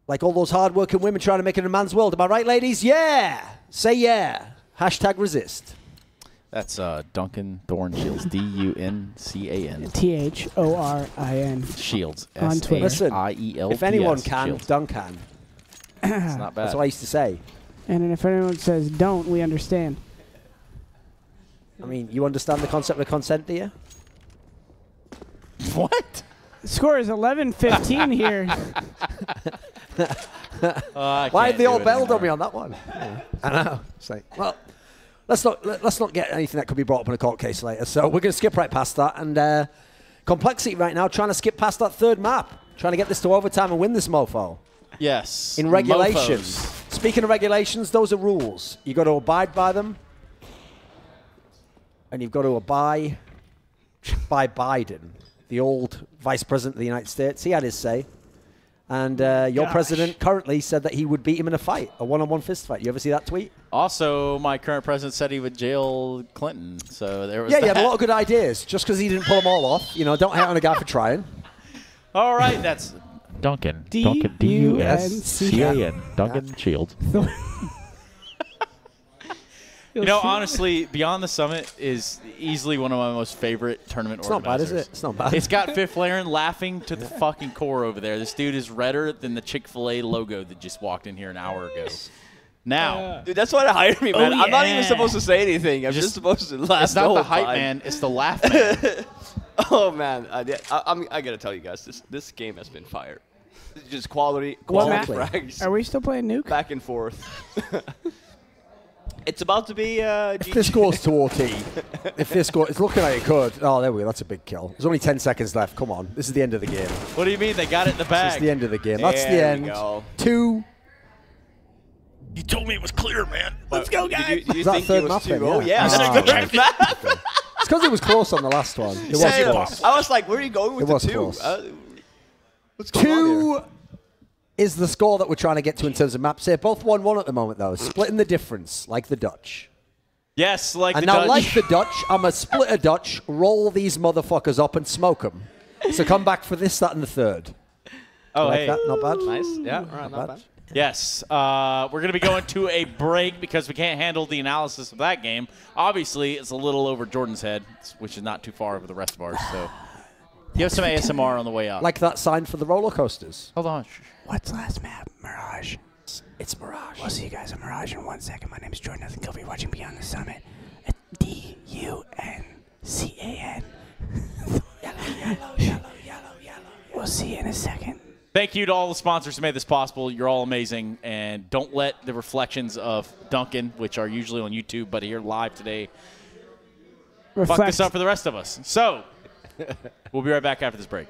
Like all those hard-working women trying to make it in a man's world. Am I right, ladies? Yeah! Say yeah. Hashtag resist. That's Duncan Thorin Shields. D-U-N-C-A-n. Thorin. Shields. On Twitter. Listen, S-A-I-E-L-D-S. if anyone can, Shields. Duncan. It's not bad. That's what I used to say. And if anyone says don't, we understand. I mean, you understand the concept of consent, do you? What? The score is 11-15 here. Why have they all bailed on me on that one? Yeah. I know. It's like, well, let's not get anything that could be brought up in a court case later. So we're going to skip right past that. And complexity right now trying to skip past that third map, trying to get this to overtime and win this mofo. Yes. In regulations. Mofos. Speaking of regulations, those are rules. You've got to abide by them. And you've got to abide by Biden, the old vice president of the United States. He had his say. And your president currently said that he would beat him in a fight, a one-on-one fist fight. You ever see that tweet? Also, my current president said he would jail Clinton. So there was Yeah, that. he had a lot of good ideas. Just because he didn't pull them all off. You know, don't hate on a guy for trying. All right, that's Duncan. Duncan. D-U-S-C-A-N. Duncan Shields. You know, honestly, Beyond the Summit is easily one of my most favorite tournament It's not bad, organizers. is it? It's not bad. It's got Fifflaren laughing to the fucking core over there. This dude is redder than the Chick-fil-A logo that just walked in here an hour ago. Now, Dude, that's why they hired me, man. Oh, I'm not yeah. even supposed to say anything. I'm just supposed to laugh it's not the the whole hype time. man, it's the laugh man. Oh, man. I got to tell you guys, this game has been fire. Just quality What frags. Are we still playing Nuke? Back and forth. It's about to be If this goes to OT, it's looking like it could. Oh, there we go. That's a big kill. There's only 10 seconds left. Come on. This is the end of the game. What do you mean? They got it in the bag. This is the end of the game. That's the There we end. go. 2. You told me it was clear, man. Let's go, guys. Did you that think third it was map 2? then? Oh, yeah. Yeah. That's a good map. It's because it was close on the last one. It was Same. close. I was like, where are you going with It was the 2? close. What's going on here? 2 is the score that we're trying to get to in terms of maps here. Both 1-1 at the moment, though. Splitting the difference, like the Dutch. Yes, like And the now, Dutch. like the Dutch, I'm a split a Dutch, roll these motherfuckers up and smoke them. So come back for this, that, and the third. Oh, Like hey. that, not bad. Nice. Yeah, all right, not bad. Yes, we're going to be going to a break because we can't handle the analysis of that game. Obviously, it's a little over Jordan's head, which is not too far over the rest of ours. So you have some ASMR on the way up. Like that sign for the roller coasters. Hold on. What's last map? Mirage. It's Mirage. We'll see you guys on Mirage in 1 second. My name is Jordan. I think you'll be watching Beyond the Summit at DUNCAN. Yellow. We'll see you in a second. Thank you to all the sponsors who made this possible. You're all amazing. And don't let the reflections of Duncan, which are usually on YouTube, but here live today, fuck this up for the rest of us. So we'll be right back after this break.